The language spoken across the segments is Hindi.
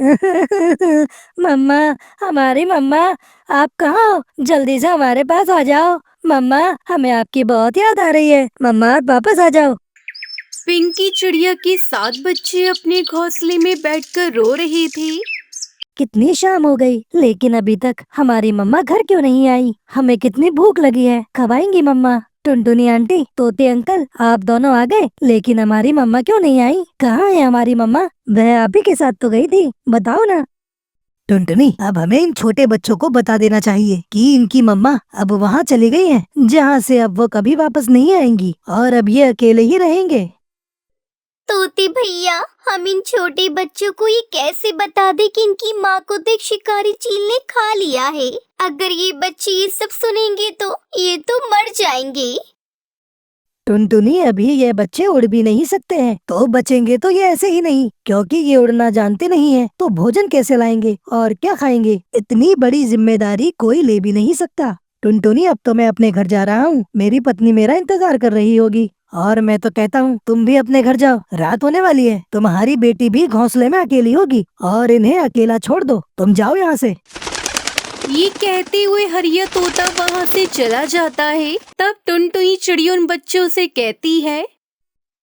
मम्मा, हमारी मम्मा, आप कहाँ हो? जल्दी से हमारे पास आ जाओ। मम्मा, हमें आपकी बहुत याद आ रही है। मम्मा, आप वापस आ जाओ। पिंकी चिड़िया के 7 बच्चे अपने घोंसले में बैठकर रो रहे थे। कितनी शाम हो गई, लेकिन अभी तक हमारी मम्मा घर क्यों नहीं आई? हमें कितनी भूख लगी है, कब आएंगी मम्मा? टुनटुनी आंटी, तोते अंकल, आप दोनों आ गए, लेकिन हमारी मम्मा क्यों नहीं आई? कहाँ है हमारी मम्मा? वह आप ही के साथ तो गई थी, बताओ ना। टुनटुनी, अब हमें इन छोटे बच्चों को बता देना चाहिए कि इनकी मम्मा अब वहाँ चली गई हैं, जहाँ से अब वो कभी वापस नहीं आएंगी और अब ये अकेले ही रहेंगे। तोते भैया, हम इन छोटे बच्चों को ये कैसे बता दे कि इनकी माँ को तो एक शिकारी चील ने खा लिया है? अगर ये बच्चे ये सब सुनेंगे तो ये तो मर जाएंगे। टुनटुनी, अभी ये बच्चे उड़ भी नहीं सकते हैं, तो बचेंगे तो ये ऐसे ही नहीं, क्योंकि ये उड़ना जानते नहीं है, तो भोजन कैसे लाएंगे और क्या खाएंगे? इतनी बड़ी जिम्मेदारी कोई ले भी नहीं सकता। टुनटुनी, अब तो मैं अपने घर जा रहा हूँ, मेरी पत्नी मेरा इंतजार कर रही होगी। और मैं तो कहता हूँ तुम भी अपने घर जाओ, रात होने वाली है। तुम्हारी बेटी भी घोंसले में अकेली होगी और इन्हें अकेला छोड़ दो। तुम जाओ यहाँ से। ये कहते हुए हरिया तोता वहाँ से चला जाता है। तब टुनटुनी चिड़िया उन बच्चों से कहती है,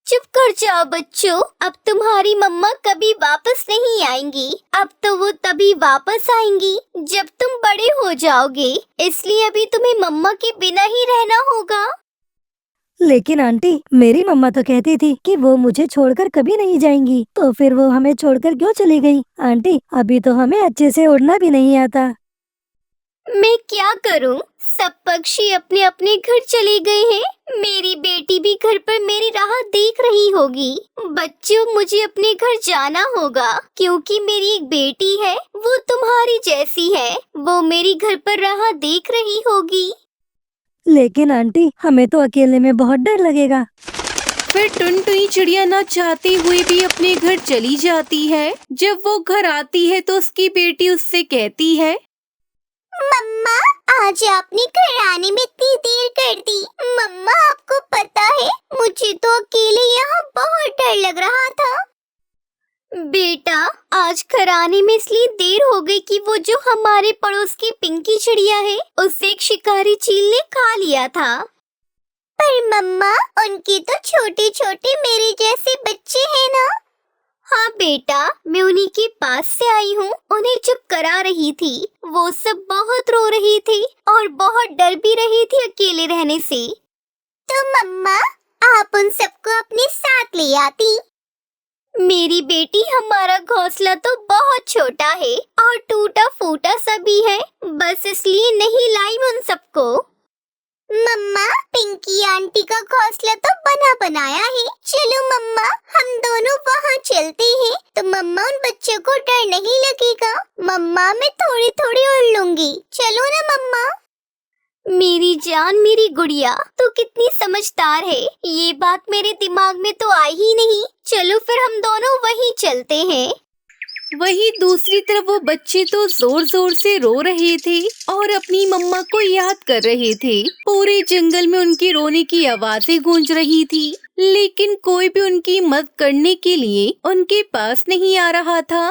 चुप कर जाओ बच्चों, अब तुम्हारी मम्मा कभी वापस नहीं आएंगी। अब तो वो तभी वापस आएंगी जब तुम बड़े हो जाओगे, इसलिए अभी तुम्हें मम्मा के बिना ही रहना होगा। लेकिन आंटी, मेरी मम्मा तो कहती थी कि वो मुझे छोड़कर कभी नहीं जाएंगी, तो फिर वो हमें छोड़कर क्यों चली गई? आंटी, अभी तो हमें अच्छे से उड़ना भी नहीं आता। मैं क्या करूं? सब पक्षी अपने अपने घर चले गए हैं। मेरी बेटी भी घर पर मेरी राह देख रही होगी। बच्चों, मुझे अपने घर जाना होगा, क्योंकि मेरी एक बेटी है, वो तुम्हारी जैसी है। वो मेरी घर पर राह देख रही होगी। लेकिन आंटी, हमें तो अकेले में बहुत डर लगेगा। फिर टुनटुनी चिड़िया न चाहते हुए भी अपने घर चली जाती है। जब वो घर आती है तो उसकी बेटी उससे कहती है, मम्मा, आज आपने घर आने में इतनी देर कर दी। मम्मा, आपको पता है, मुझे तो अकेले यहाँ बहुत डर लग रहा था। बेटा, आज घर आने में इसलिए देर हो गई कि वो जो हमारे पड़ोस की पिंकी चिड़िया है, उसे एक शिकारी चील ने खा लिया था। पर मम्मा, उनके तो छोटे छोटे मेरे जैसे बच्चे हैं ना। हाँ बेटा, मैं उन्हीं के पास से आई हूँ, उन्हें चुप करा रही थी। वो सब बहुत रो रही थी और बहुत डर भी रही थी अकेले रहने से। तो मम्मा, आप उन सबको अपने साथ ले आती। मेरी बेटी, हमारा घोंसला तो बहुत छोटा है और टूटा फूटा सा भी है, बस इसलिए नहीं लाई उन सबको। मम्मा, पिंकी आंटी का घोंसला तो बना बनाया है। चलो मम्मा, हम दोनों वहाँ चलते हैं, तो मम्मा उन बच्चों को डर नहीं लगेगा। मम्मा, मैं थोड़ी थोड़ी उड़ लूंगी, चलो ना मम्मा। मेरी जान, मेरी गुड़िया, तू कितनी समझदार है, ये बात मेरे दिमाग में तो आई ही नहीं। चलो फिर हम दोनों वहीं चलते हैं। वहीं दूसरी तरफ वो बच्चे तो जोर जोर से रो रहे थे और अपनी मम्मा को याद कर रहे थे। पूरे जंगल में उनकी रोने की आवाजें गूंज रही थी, लेकिन कोई भी उनकी मदद करने के लिए उनके पास नहीं आ रहा था।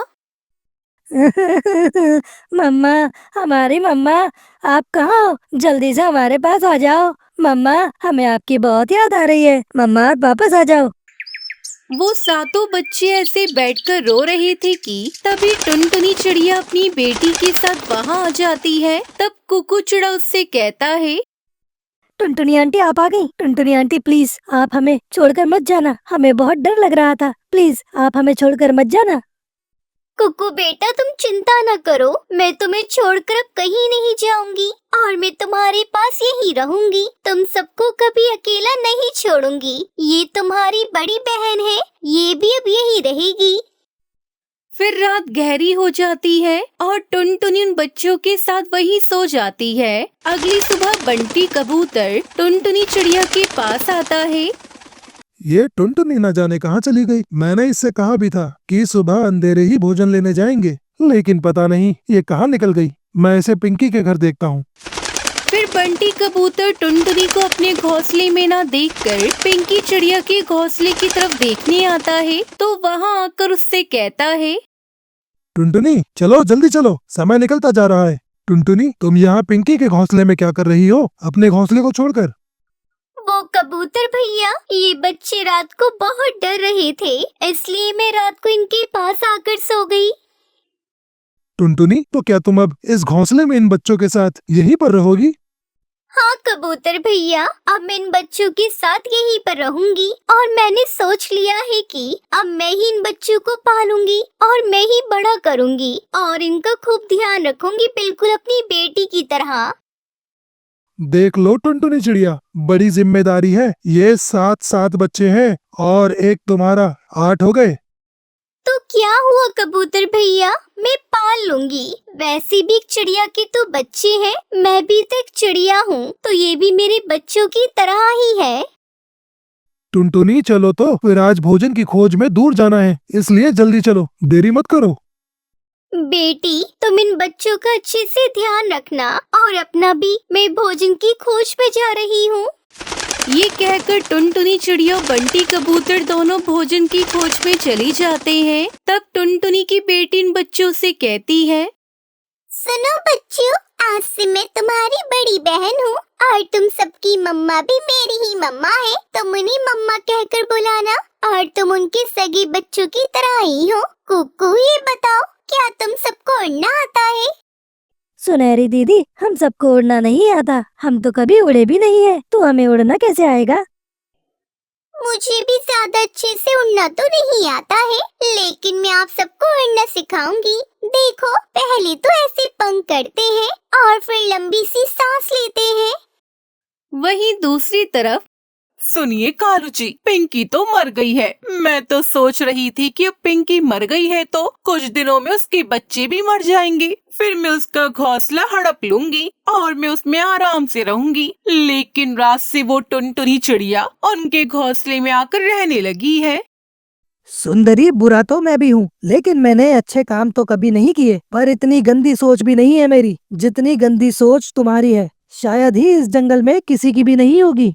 मम्मा, हमारी मम्मा, आप कहाँ हो? जल्दी से हमारे पास आ जाओ। मम्मा, हमें आपकी बहुत याद आ रही है। मम्मा, आप वापस आ जाओ। वो 7 बच्चे ऐसे बैठकर रो रहे थे कि तभी टुनटुनी चिड़िया अपनी बेटी के साथ वहाँ आ जाती है। तब कुकू चिड़ा उससे कहता है, टुनटुनी आंटी, आप आ गई। टुनटुनी आंटी, प्लीज आप हमें छोड़कर मत जाना, हमें बहुत डर लग रहा था। प्लीज आप हमें छोड़कर मत जाना। कुकू बेटा, तुम चिंता न करो, मैं तुम्हें छोड़कर अब कहीं नहीं जाऊंगी और मैं तुम्हारे पास यहीं रहूंगी। तुम सबको कभी अकेला नहीं छोड़ूंगी। ये तुम्हारी बड़ी बहन है, ये भी अब यहीं रहेगी। फिर रात गहरी हो जाती है और टुनटुनी उन बच्चों के साथ वहीं सो जाती है। अगली सुबह बंटी कबूतर टुनटुनी चिड़िया के पास आता है। ये टुनटुनी न जाने कहाँ चली गई। मैंने इससे कहा भी था कि सुबह अंधेरे ही भोजन लेने जाएंगे, लेकिन पता नहीं ये कहाँ निकल गई। मैं इसे पिंकी के घर देखता हूँ। फिर बंटी कबूतर टुनटुनी को अपने घोंसले में ना देखकर पिंकी चिड़िया के घोंसले की तरफ देखने आता है, तो वहाँ आकर उससे कहता है, टुनटुनी चलो जल्दी चलो, समय निकलता जा रहा है। टुनटुनी तुम यहाँ पिंकी के घोंसले में क्या कर रही हो, अपने घोंसले को छोड़कर? वो कबूतर भैया, ये बच्चे रात को बहुत डर रहे थे, इसलिए मैं रात को इनके पास आकर सो गई। टुनटुनी तो क्या तुम अब इस घोंसले में इन बच्चों के साथ यहीं पर रहोगी? हाँ कबूतर भैया, अब मैं इन बच्चों के साथ यहीं पर रहूंगी और मैंने सोच लिया है कि अब मैं ही इन बच्चों को पालूंगी और मैं ही बड़ा करूंगी और इनका खूब ध्यान रखूंगी, बिल्कुल अपनी बेटी की तरह। देख लो टुनटुनी चिड़िया, बड़ी जिम्मेदारी है। ये 7 बच्चे हैं और एक तुम्हारा, 8 हो गए। तो क्या हुआ कबूतर भैया, मैं पाल लूंगी। वैसे भी एक चिड़िया के तो बच्चे हैं, मैं भी तो एक चिड़िया हूँ, तो ये भी मेरे बच्चों की तरह ही है। टुनटुनी चलो तो फिर आज भोजन की खोज में दूर जाना है, इसलिए जल्दी चलो, देरी मत करो। बेटी तुम इन बच्चों का अच्छे से ध्यान रखना और अपना भी, मैं भोजन की खोज पे जा रही हूँ। ये कहकर टुनटुनी चिड़िया और बंटी कबूतर दोनों भोजन की खोज में चली जाते हैं। तब टुनटुनी की बेटी इन बच्चों से कहती है, सुनो बच्चों, आज से मैं तुम्हारी बड़ी बहन हूँ और तुम सबकी मम्मा भी मेरी ही मम्मा है। तुम उन्हें मम्मा कहकर बुलाना और तुम उनके सगे बच्चों की तरह ही हो। कुकू ये बताओ, क्या तुम सबको उड़ना आता है? सुनहरी दीदी, हम सबको उड़ना नहीं आता, हम तो कभी उड़े भी नहीं है, तो हमें उड़ना कैसे आएगा? मुझे भी ज्यादा अच्छे से उड़ना तो नहीं आता है, लेकिन मैं आप सबको उड़ना सिखाऊंगी। देखो, पहले तो ऐसे पंख करते हैं और फिर लंबी सी सांस लेते हैं। वहीं दूसरी तरफ, सुनिए कालू जी, पिंकी तो मर गई है। मैं तो सोच रही थी कि अब पिंकी मर गई है तो कुछ दिनों में उसके बच्चे भी मर जाएंगे, फिर मैं उसका घोंसला हड़प लूंगी और मैं उसमें आराम से रहूंगी। लेकिन रात से वो टुनटुनी चिड़िया उनके घोंसले में आकर रहने लगी है। सुंदरी, बुरा तो मैं भी हूँ, लेकिन मैंने अच्छे काम तो कभी नहीं किए, पर इतनी गंदी सोच भी नहीं है मेरी जितनी गंदी सोच तुम्हारी है। शायद ही इस जंगल में किसी की भी नहीं होगी।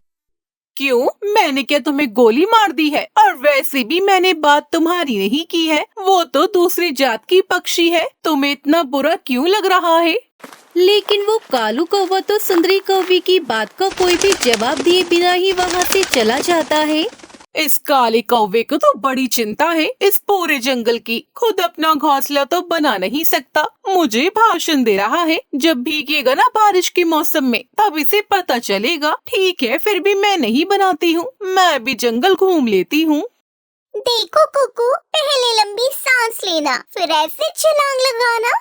क्यों, मैंने क्या तुम्हें गोली मार दी है? और वैसे भी मैंने बात तुम्हारी नहीं की है, वो तो दूसरी जात की पक्षी है। तुम्हें इतना बुरा क्यों लग रहा है? लेकिन वो कालू कौवा तो सुंदरी कौवी की बात का कोई भी जवाब दिए बिना ही वहाँ से चला जाता है। इस काले कौवे को तो बड़ी चिंता है इस पूरे जंगल की। खुद अपना घोंसला तो बना नहीं सकता, मुझे भाषण दे रहा है। जब भीगेगा ना बारिश के मौसम में, तब इसे पता चलेगा। ठीक है, फिर भी मैं नहीं बनाती हूँ, मैं भी जंगल घूम लेती हूँ। देखो कुकू, पहले लंबी सांस लेना, फिर ऐसे छलांग लगाना।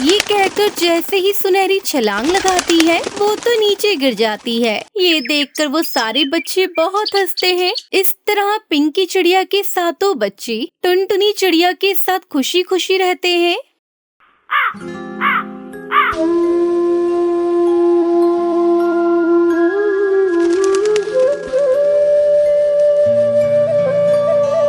ये कहकर जैसे ही सुनहरी छलांग लगाती है, वो तो नीचे गिर जाती है। ये देखकर वो सारे बच्चे बहुत हंसते हैं। इस तरह पिंकी चिड़िया के सातों बच्चे टुनटुनी चिड़िया के साथ खुशी खुशी रहते हैं।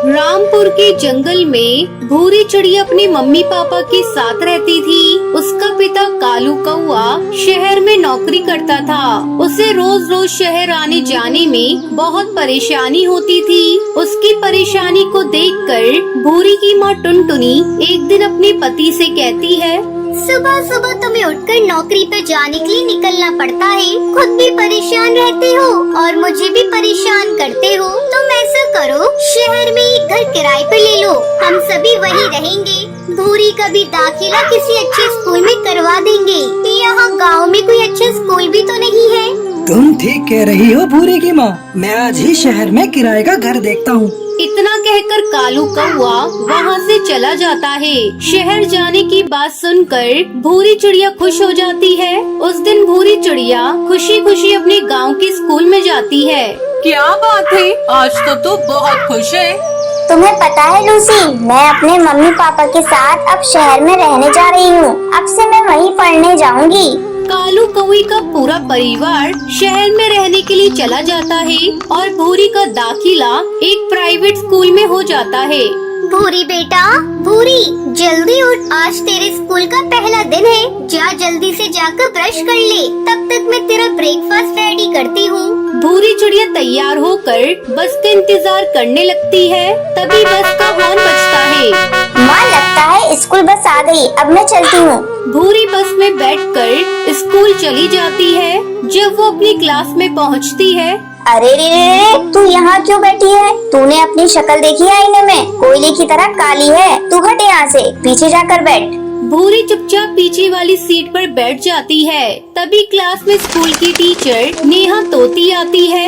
रामपुर के जंगल में भूरी चिड़िया अपनी मम्मी पापा के साथ रहती थी। उसका पिता कालू कौआ शहर में नौकरी करता था। उसे रोज रोज शहर आने जाने में बहुत परेशानी होती थी। उसकी परेशानी को देखकर भूरी की माँ टुनटुनी एक दिन अपने पति से कहती है, सुबह सुबह तुम्हें उठकर नौकरी पर जाने के लिए निकलना पड़ता है, खुद भी परेशान रहते हो और मुझे भी परेशान करते हो। तुम ऐसा करो, शहर में एक घर किराए पर ले लो, हम सभी वहीं रहेंगे। भूरी का भी दाखिला किसी अच्छे स्कूल में करवा देंगे। यहाँ गांव में कोई अच्छा स्कूल भी तो नहीं है। तुम ठीक कह रही हो भूरी की माँ, मैं आज ही शहर में किराए का घर देखता हूँ। इतना कहकर कालू कौआ वहाँ से चला जाता है। शहर जाने की बात सुनकर भूरी चिड़िया खुश हो जाती है। उस दिन भूरी चिड़िया खुशी खुशी अपने गांव के स्कूल में जाती है। क्या बात है, आज तो तू बहुत खुश है। तुम्हें पता है लूसी, मैं अपने मम्मी पापा के साथ अब शहर में रहने जा रही हूँ। अब से मैं वहीं पढ़ने जाऊँगी। कालू कौवे का पूरा परिवार शहर में रहने के लिए चला जाता है और भूरी का दाखिला एक प्राइवेट स्कूल में हो जाता है। भूरी बेटा, भूरी जल्दी उठ, आज तेरे स्कूल का पहला दिन है। जा जल्दी से जाकर ब्रश कर ले, तब तक मैं तेरा ब्रेकफास्ट रेडी करती हूँ। भूरी चिड़िया तैयार होकर बस का इंतजार करने लगती है। तभी बस का हॉर्न बजता है। मम्मा लगता है स्कूल बस आ गई, अब मैं चलती हूँ। भूरी बस में बैठकर स्कूल चली जाती है। जब वो अपनी क्लास में पहुंचती है, अरे रे रे, तू यहाँ क्यों बैठी है? तूने अपनी शक्ल देखी है आईने में? कोयले की तरह काली है। तू हट यहाँ से, पीछे जाकर बैठ। भूरी चुपचाप पीछे वाली सीट पर बैठ जाती है। तभी क्लास में स्कूल की टीचर नेहा तोती आती है।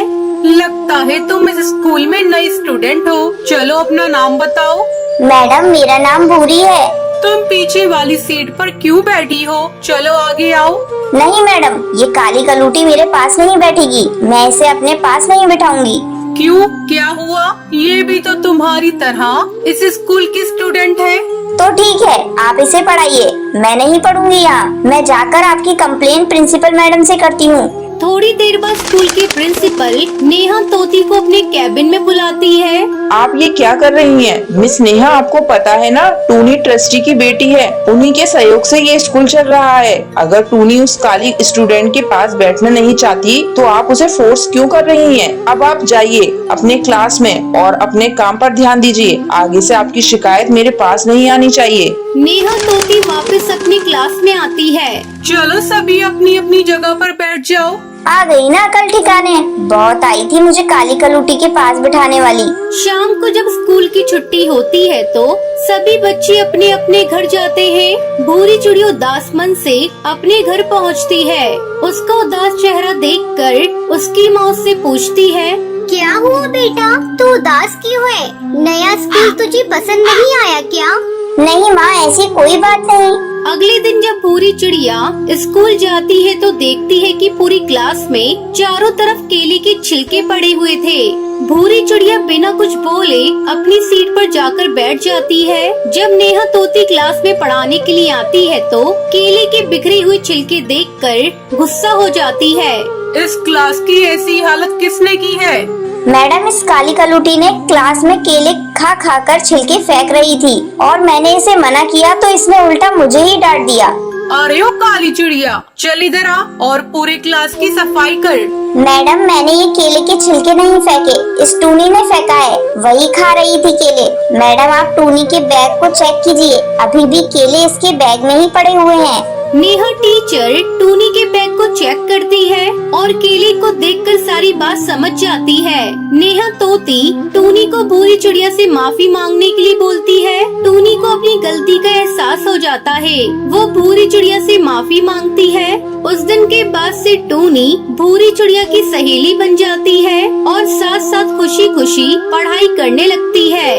लगता है तुम इस स्कूल में नई स्टूडेंट हो। चलो अपना नाम बताओ। मैडम मेरा नाम भूरी है। तुम पीछे वाली सीट पर क्यों बैठी हो? चलो आगे आओ। नहीं मैडम, ये काली कलूटी मेरे पास नहीं बैठेगी। मैं इसे अपने पास नहीं बिठाऊंगी। क्यों, क्या हुआ? ये भी तो तुम्हारी तरह इस स्कूल की स्टूडेंट है। तो ठीक है, आप इसे पढ़ाइए, मैं नहीं पढ़ूंगी यहाँ। मैं जाकर आपकी कंप्लेन प्रिंसिपल मैडम से करती हूँ। थोड़ी देर बाद स्कूल की प्रिंसिपल नेहा तोती को अपने कैबिन में बुलाती है। आप ये क्या कर रही हैं? मिस नेहा, आपको पता है ना, टूनी ट्रस्टी की बेटी है। उन्हीं के सहयोग से ये स्कूल चल रहा है। अगर टूनी उस काली स्टूडेंट के पास बैठना नहीं चाहती तो आप उसे फोर्स क्यों कर रही हैं? अब आप जाइए अपने क्लास में और अपने काम पर ध्यान दीजिए। आगे से आपकी शिकायत मेरे पास नहीं आनी चाहिए। नेहा तोती वापस अपनी क्लास में आती है। चलो सभी अपनी अपनी जगह पर बैठ जाओ। आ गई ना अकल ठिकाने। बहुत आई थी मुझे काली कलूटी के पास बिठाने वाली। शाम को जब स्कूल की छुट्टी होती है तो सभी बच्चे अपने अपने घर जाते हैं। भूरी चिड़िया उदास मन से अपने घर पहुंचती है। उसका उदास चेहरा देखकर उसकी माँ उससे पूछती है, क्या हुआ बेटा, तू उदास क्यों है? नया स्कूल तुझे पसंद नहीं आया क्या? नहीं माँ, ऐसी कोई बात नहीं। अगले दिन जब भूरी चिड़िया स्कूल जाती है तो देखती है कि पूरी क्लास में चारों तरफ केले के छिलके पड़े हुए थे। भूरी चिड़िया बिना कुछ बोले अपनी सीट पर जाकर बैठ जाती है। जब नेहा तोती क्लास में पढ़ाने के लिए आती है तो केले के बिखरे हुए छिलके देखकर गुस्सा हो जाती है। इस क्लास की ऐसी हालत किसने की है? मैडम, इस काली कलूटी ने क्लास में केले खा खा कर छिलके फेंक रही थी और मैंने इसे मना किया तो इसने उल्टा मुझे ही डांट दिया। अरे ओ काली चिड़िया, चल इधर आ और पूरे क्लास की सफाई कर। मैडम, मैंने ये केले के छिलके नहीं फेंके, इस टूनी ने फेंका है, वही खा रही थी केले। मैडम, आप टूनी के बैग को चेक कीजिए, अभी भी केले इसके बैग में ही पड़े हुए हैं। नेहा टीचर टूनी के बैग को चेक करती है और केले को देखकर सारी बात समझ जाती है। नेहा तोती टूनी को भूरी चिड़िया से माफी मांगने के लिए बोलती है। टूनी को अपनी गलती का एहसास हो जाता है। वो भूरी चिड़िया से माफी मांगती है। उस दिन के बाद से टूनी भूरी चिड़िया की सहेली बन जाती है और साथ साथ खुशी खुशी पढ़ाई करने लगती है।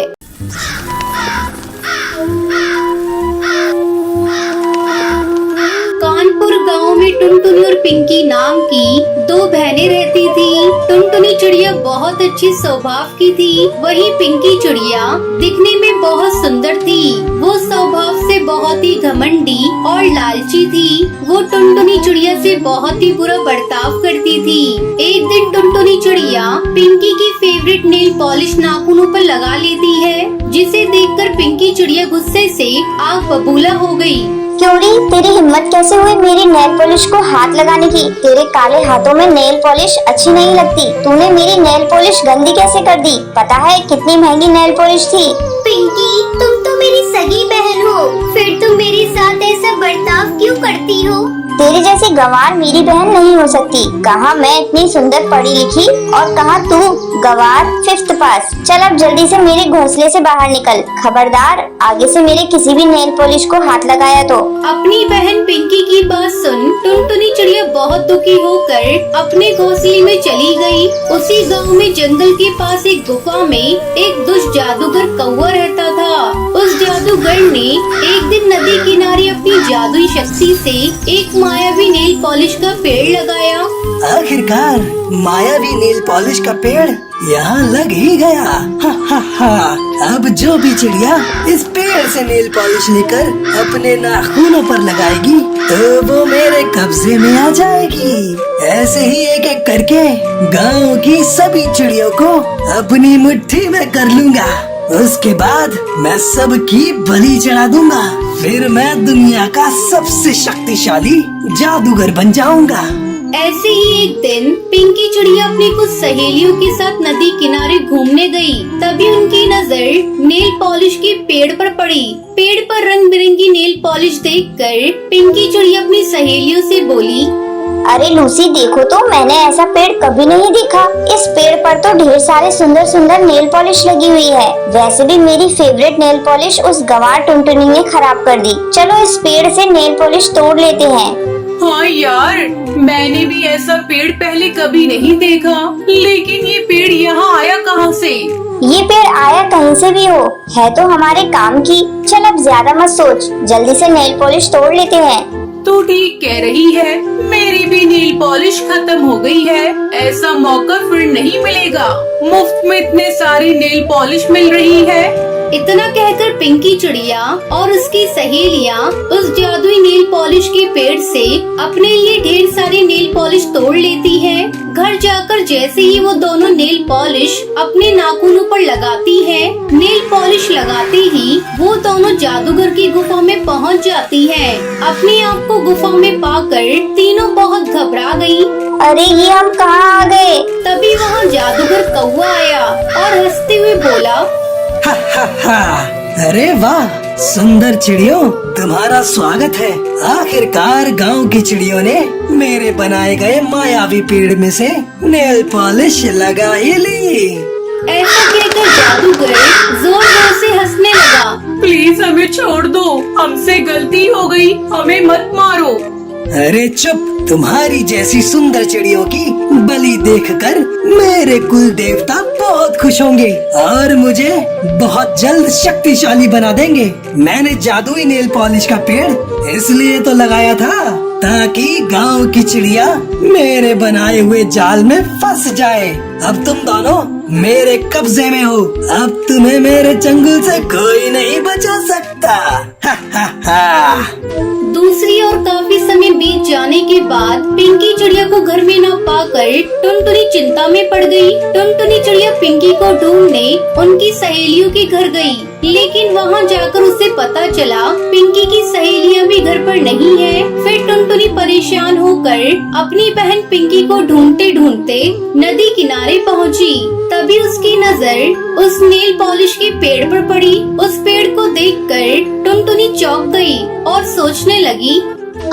कानपुर गांव में टुनटुनी और पिंकी नाम की दो बहनें रहती थी। टुनटुनी चिड़िया बहुत अच्छी स्वभाव की थी, वहीं पिंकी चिड़िया दिखने में बहुत सुंदर थी। वो स्वभाव से बहुत ही घमंडी और लालची थी। वो टुनटुनी चिड़िया से बहुत ही बुरा बर्ताव करती थी। एक दिन टुनटुनी चिड़िया पिंकी की फेवरेट नेल पॉलिश नाखूनों पर लगा लेती है, जिसे देखकर पिंकी चिड़िया गुस्से से आग बबूला हो गई। क्योंरी, तेरी हिम्मत कैसे हुई मेरी नेल पॉलिश को हाथ लगाने की? तेरे काले हाथों में नेल पॉलिश अच्छी नहीं लगती। तूने मेरी नेल पॉलिश गंदी कैसे कर दी? पता है कितनी महंगी नेल पॉलिश थी? पिंकी, तुम तो मेरी सगी बहन हो, फिर तुम मेरे साथ ऐसा बर्ताव क्यों करती हो? तेरे जैसी गंवार मेरी बहन नहीं हो सकती। कहाँ मैं इतनी सुंदर पढ़ी लिखी और कहाँ तू गंवार 5th पास। चल अब जल्दी से मेरे घोंसले से बाहर निकल। खबरदार, आगे से मेरे किसी भी नेल पॉलिश को हाथ लगाया तो। अपनी बहन पिंकी की बात सुन टुनटुनी चिड़िया बहुत दुखी होकर अपने घोंसले में चली गई। उसी गांव में जंगल के पास एक गुफा में एक दुष्ट जादूगर कौवा रहता था। उस जादूगर ने एक दिन नदी किनारे अपनी जादुई शक्ति से एक मायावी नेल पॉलिश का पेड़ लगाया। आखिरकार मायावी नेल पॉलिश का पेड़ यहाँ लग ही गया। हा हा हा। अब जो भी चिड़िया इस पेड़ से नेल पॉलिश लेकर अपने नाखूनों पर लगाएगी तो वो मेरे कब्जे में आ जाएगी। ऐसे ही एक एक करके गांव की सभी चिड़ियों को अपनी मुट्ठी में कर लूंगा। उसके बाद मैं सबकी बलि चढ़ा दूंगा। फिर मैं दुनिया का सबसे शक्तिशाली जादूगर बन जाऊंगा। ऐसे ही एक दिन पिंकी चिड़िया अपनी कुछ सहेलियों के साथ नदी किनारे घूमने गई। तभी उनकी नजर नेल पॉलिश के पेड़ पर पड़ी। पेड़ पर रंग बिरंगी नेल पॉलिश देखकर पिंकी चिड़िया अपनी सहेलियों से बोली, अरे लूसी देखो तो, मैंने ऐसा पेड़ कभी नहीं देखा। इस पेड़ पर तो ढेर सारे सुंदर सुंदर नेल पॉलिश लगी हुई है। वैसे भी मेरी फेवरेट नेल पॉलिश उस गंवार टुनटुनी ने खराब कर दी। चलो इस पेड़ से नेल पॉलिश तोड़ लेते हैं। हाँ यार, मैंने भी ऐसा पेड़ पहले कभी नहीं देखा, लेकिन ये पेड़ यहाँ आया कहाँ से? ये पेड़ आया कहीं से भी हो, है तो हमारे काम की। चल अब ज्यादा मत सोच, जल्दी से नेल पॉलिश तोड़ लेते हैं। तू ठीक कह रही है, मेरी भी नेल पॉलिश खत्म हो गई है। ऐसा मौका फिर नहीं मिलेगा। मुफ्त में इतने सारी नेल पॉलिश मिल रही है। इतना कहकर पिंकी चिड़िया और उसकी सहेलियाँ उस जादुई नेल पॉलिश के पेड़ से अपने लिए ढेर सारी नेल पॉलिश तोड़ लेती हैं। घर जाकर जैसे ही वो दोनों नेल पॉलिश अपने नाखूनों पर लगाती हैं, नेल पॉलिश लगाते ही वो दोनों जादूगर की गुफा में पहुंच जाती हैं। अपने आप को गुफा में पाकर तीनों बहुत घबरा गयी। अरे ये हम कहाँ आ गए? तभी वहाँ जादूगर कौवा आया और हंसते हुए बोला, हा हा हा, अरे वाह सुंदर चिड़ियों, तुम्हारा स्वागत है। आखिरकार गांव की चिड़ियों ने मेरे बनाए गए मायावी पेड़ में से नेल पॉलिश लगा ही ली। ऐसा कहकर जादूगर जोर जोर से हंसने लगा। प्लीज हमें छोड़ दो, हमसे गलती हो गई, हमें मत मारो। अरे चुप, तुम्हारी जैसी सुंदर चिड़ियों की बलि देखकर मेरे कुल देवता बहुत खुश होंगे और मुझे बहुत जल्द शक्तिशाली बना देंगे। मैंने जादुई नेल पॉलिश का पेड़ इसलिए तो लगाया था ताकि गांव की चिड़िया मेरे बनाए हुए जाल में फंस जाए। अब तुम दोनों मेरे कब्जे में हो, अब तुम्हें मेरे चंगुल से कोई नहीं बचा सकता। हा हा हा। दूसरी ओर काफी समय बीत जाने के बाद पिंकी चिड़िया को घर में न पाकर टुनटुनी चिंता में पड़ गई। टुनटुनी चिड़िया पिंकी को ढूंढने उनकी सहेलियों के घर गई, लेकिन वहां जाकर उसे पता चला पिंकी की सहेलियां भी घर पर नहीं है। फिर टुनटुनी परेशान होकर अपनी बहन पिंकी को ढूंढते ढूंढते नदी किनारे पहुंची। तभी उसकी नजर उस नेल पॉलिश के पेड़ पर पड़ी। उस पेड़ को देखकर टुनटुनी चौंक गई और सोचने लगी,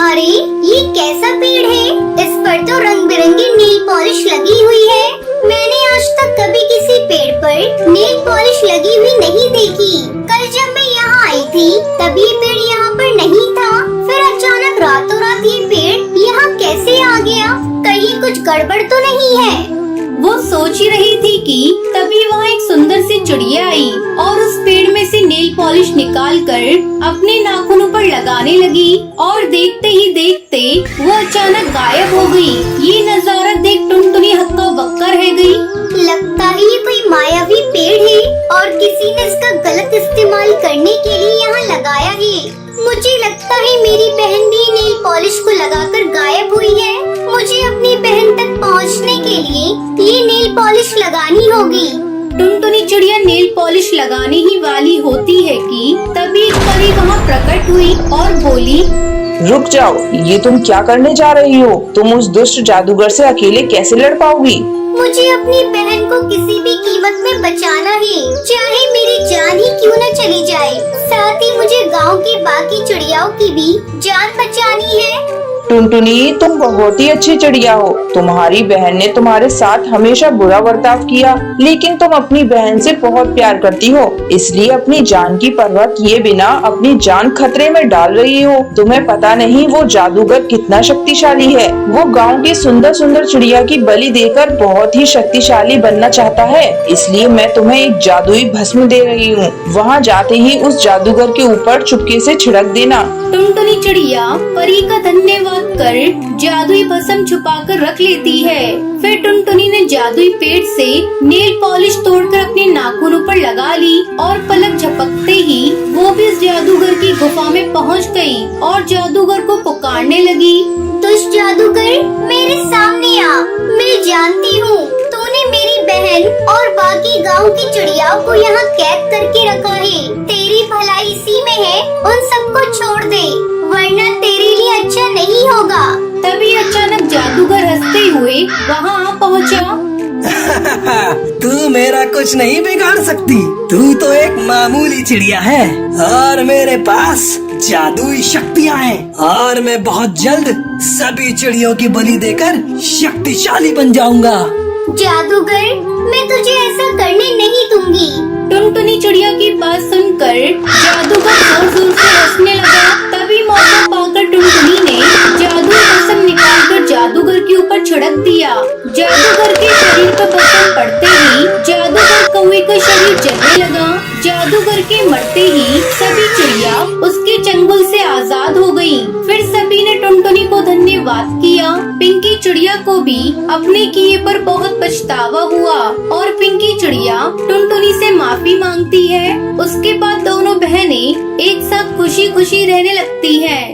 अरे ये कैसा पेड़ है? इस पर तो रंग बिरंगी नेल पॉलिश लगी हुई है। मैंने आज तक कभी किसी पेड़ पर नेल पॉलिश लगी हुई नहीं देखी। कल जब मैं यहाँ आई थी तब ये पेड़ यहाँ पर नहीं था। फिर अचानक रातों रात ये पेड़ यहाँ कैसे आ गया? कहीं कुछ गड़बड़ तो नहीं है? वो सोच ही रही थी कि तभी वहाँ एक सुंदर सी चिड़िया आई और उस पेड़ में से नेल पॉलिश निकालकर अपने नाखूनों पर लगाने लगी और देखते ही देखते वो अचानक गायब हो गई। ये नजारा देख टुनटुनी हक्का बक्का रह गई। लगता है ये कोई मायावी पेड़ है और किसी ने इसका गलत इस्तेमाल करने के लिए यहाँ लगाया है। मुझे लगता है मेरी बहन भी नेल पॉलिश को लगाकर गायब हुई है। मुझे अपनी बहन तक पहुँचने के लिए ये नेल पॉलिश लगानी होगी। टुनटुनी चिड़िया नेल पॉलिश लगाने ही वाली होती है कि तभी एक परी वहाँ प्रकट हुई और बोली, रुक जाओ, ये तुम क्या करने जा रही हो? तुम उस दुष्ट जादूगर से अकेले कैसे लड़ पाओगी? मुझे अपनी बहन को किसी भी कीमत में बचाना है, चाहे मेरी जान ही क्यों न चली जाए। साथ ही मुझे गांव की बाकी चिड़ियाओं की भी जान बचानी है। टुनटुनी, तुम बहुत ही अच्छी चिड़िया हो। तुम्हारी बहन ने तुम्हारे साथ हमेशा बुरा बर्ताव किया, लेकिन तुम अपनी बहन से बहुत प्यार करती हो, इसलिए अपनी जान की परवाह किए बिना अपनी जान खतरे में डाल रही हो। तुम्हें पता नहीं वो जादूगर कितना शक्तिशाली है। वो गांव की सुंदर सुंदर चिड़िया की बलि देकर बहुत ही शक्तिशाली बनना चाहता है, इसलिए मैं तुम्हें एक जादुई भस्म दे रही हूँ। वहाँ जाते ही उस जादूगर के ऊपर चुपके से छिड़क देना। टुनटुनी चिड़िया परी का धन्यवाद कर जादुई भस्म छुपा कर रख लेती है। फिर टुनटुनी ने जादुई पेड़ से नेल पॉलिश तोड़कर अपने नाखूनों पर लगा ली और पलक झपकते ही वो भी इस जादूगर की गुफा में पहुंच गई और जादूगर को पुकारने लगी, दुष्ट जादूगर मेरे सामने आ। मैं जानती हूँ तूने मेरी बहन और बाकी गांव की चिड़ियाओं को यहाँ कैद करके रखा है। तेरी भलाई इसी में है, उन सबको छोड़ दे, वरना तेरे लिए अच्छा नहीं होगा। तभी अचानक जादूगर हुए वहाँ आ पहुँचा। तू मेरा कुछ नहीं बिगाड़ सकती। तू तो एक मामूली चिड़िया है और मेरे पास जादुई शक्तियाँ हैं और मैं बहुत जल्द सभी चिड़ियों की बलि देकर शक्तिशाली बन जाऊंगा। जादूगर, मैं तुझे ऐसा करने नहीं दूंगी। टुनटुनी चिड़िया की बात सुनकर जादूगर जोर जोर से हंसने लगा। तभी मौका पाकर टुनटुनी ने जादू कसम निकालकर जादूगर के ऊपर छिड़क दिया। जादूगर के शरीर पर कसम पड़ते ही जादूगर कौवे का शरीर जलने लगा। जादूगर के मरते ही सभी चिड़िया उसके चंगुल से आजाद हो गयी। फिर सभी ने टुनटुनी को धन्यवाद किया। पिंकी चिड़िया को भी अपने किए पर बहुत पछतावा हुआ और पिंकी चिड़िया टुनटुनी से माफी मांगती है। उसके बाद दोनों बहनें एक साथ खुशी खुशी रहने लगती हैं।